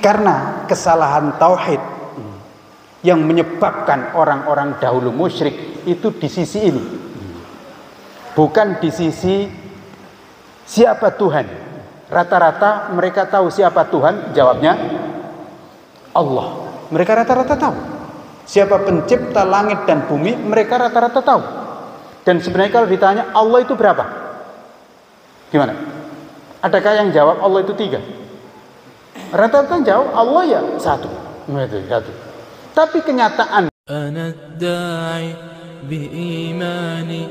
Karena kesalahan tauhid yang menyebabkan orang-orang dahulu musyrik itu di sisi ini, bukan di sisi siapa Tuhan. Rata-rata mereka tahu siapa Tuhan, jawabnya Allah. Mereka rata-rata tahu siapa pencipta langit dan bumi, mereka rata-rata tahu. Dan sebenarnya kalau ditanya Allah itu berapa, gimana? Adakah yang jawab Allah itu 3? Rata-rata jawab Allah ya 1. Tapi kenyataan أنا الداعي بإيماني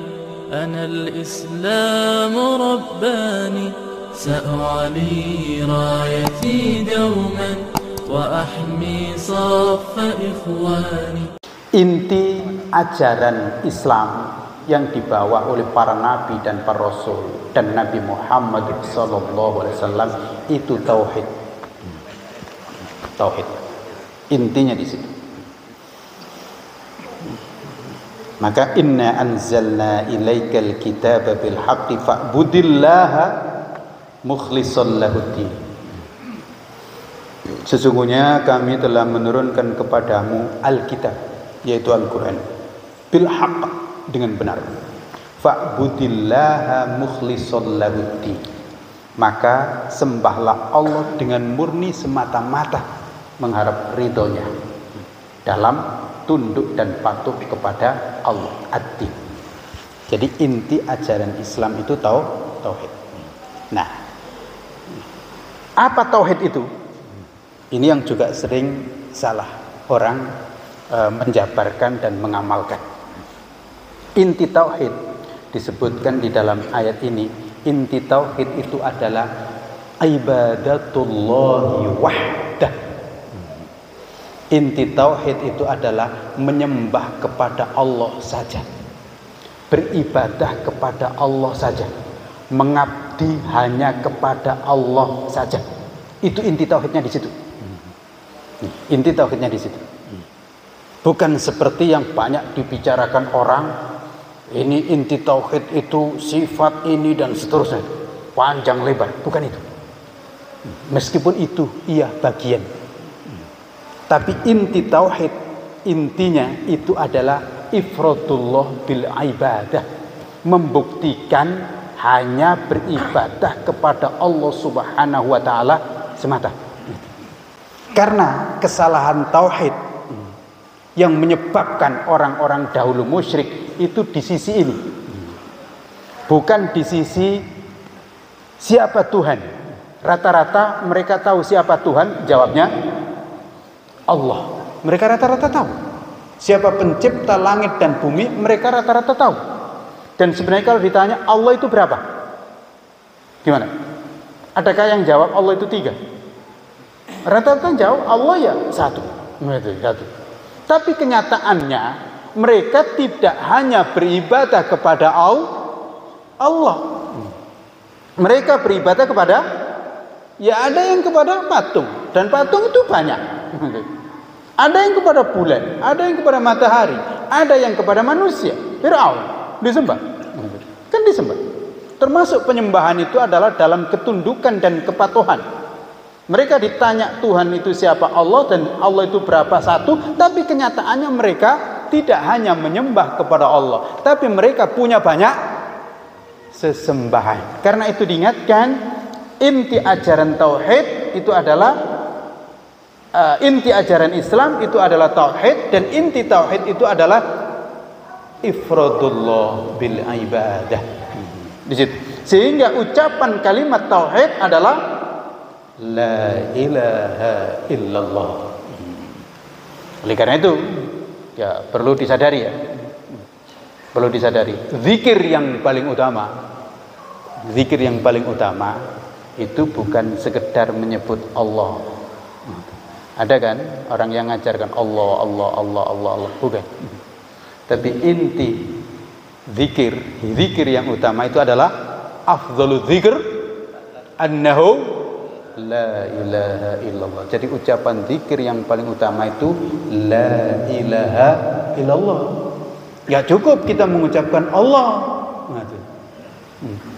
أنا الإسلام رباني سأعلي رايتي دوما وأحمي صف إخواني. Inti ajaran Islam yang dibawa oleh para nabi dan para rasul dan Nabi Muhammad SAW itu tauhid. Tauhid. Intinya di situ. Maka inna anzalna ilaikal kitaba bil haqqi fa'budillaha mukhlishan lahuddin. Sesungguhnya kami telah menurunkan kepadamu Alkitab, yaitu Al-Quran, bil haqq, dengan benar. Fa'budillaha mukhlishan lahuddin. Maka sembahlah Allah dengan murni semata-mata mengharap ridhonya dalam tunduk dan patuh kepada Allah. Ad-din. Jadi inti ajaran Islam itu tauhid. Nah, apa tauhid itu? Ini yang juga sering salah orang menjabarkan dan mengamalkan. Inti tauhid disebutkan di dalam ayat ini. Inti tauhid itu adalah ibadatullahi wahdah. Inti tauhid itu adalah menyembah kepada Allah saja, beribadah kepada Allah saja, mengabdi hanya kepada Allah saja. Itu inti tauhidnya di situ. Inti tauhidnya di situ. Bukan seperti yang banyak dibicarakan orang, ini inti tauhid itu sifat ini dan seterusnya, panjang lebar. Bukan itu. Meskipun itu iya bagian. Tapi inti tauhid, intinya itu adalah ifradullah bil ibadah, membuktikan hanya beribadah kepada Allah Subhanahu wa taala semata. Karena kesalahan tauhid yang menyebabkan orang-orang dahulu musyrik itu di sisi ini, bukan di sisi siapa Tuhan. Rata-rata mereka tahu siapa Tuhan, jawabnya Allah. Mereka rata-rata tahu siapa pencipta langit dan bumi, mereka rata-rata tahu. Dan sebenarnya kalau ditanya Allah itu berapa, gimana? Adakah yang jawab Allah itu 3? Rata-rata jawab Allah ya 1. Tapi kenyataannya mereka tidak hanya beribadah kepada Allah. Mereka beribadah kepada, ya ada yang kepada patung, dan patung itu banyak. Ada yang kepada bulan, ada yang kepada matahari, ada yang kepada manusia. Fir'aun disembah, kan disembah. Termasuk penyembahan itu adalah dalam ketundukan dan kepatuhan. Mereka ditanya Tuhan itu siapa, Allah, dan Allah itu berapa 1. Tapi kenyataannya mereka tidak hanya menyembah kepada Allah, tapi mereka punya banyak sesembahan. Karena itu diingatkan, inti ajaran tauhid itu adalah inti ajaran Islam itu adalah tauhid, dan inti tauhid itu adalah ifradullah bil ibadah. Di situ. Sehingga ucapan kalimat tauhid adalah la ilaha illallah. Oleh karena itu, ya perlu disadari ya. Perlu disadari, zikir yang paling utama itu bukan sekedar menyebut Allah. Ada kan orang yang mengajarkan Allah, bukan. Tapi inti zikir yang utama itu adalah afdhalu dzikr annahu la ilaha illallah. Jadi ucapan zikir yang paling utama itu la ilaha illallah. Ya cukup kita mengucapkan Allah.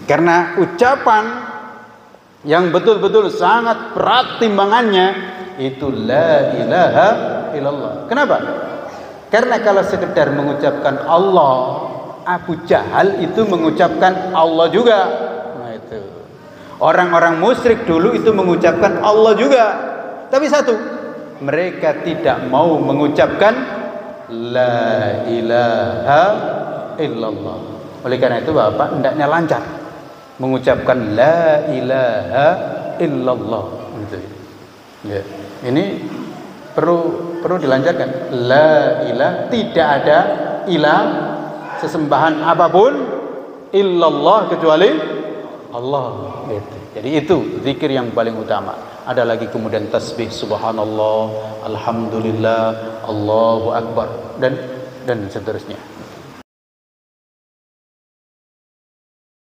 Karena ucapan yang betul-betul sangat berat timbangannya itu la ilaha illallah. Kenapa? Karena kalau sekedar mengucapkan Allah, Abu Jahal itu mengucapkan Allah juga. Nah itu. Orang-orang musyrik dulu itu mengucapkan Allah juga. Tapi satu, mereka tidak mau mengucapkan la ilaha illallah. Oleh karena itu Bapak hendaknya lancar mengucapkan la ilaha illallah. Gitu. Ya. Ini perlu dilancarkan. La ilah, tidak ada ilah sesembahan apapun illallah kecuali Allah. Gitu. Jadi itu zikir yang paling utama. Ada lagi kemudian tasbih subhanallah, alhamdulillah, Allahu akbar dan seterusnya.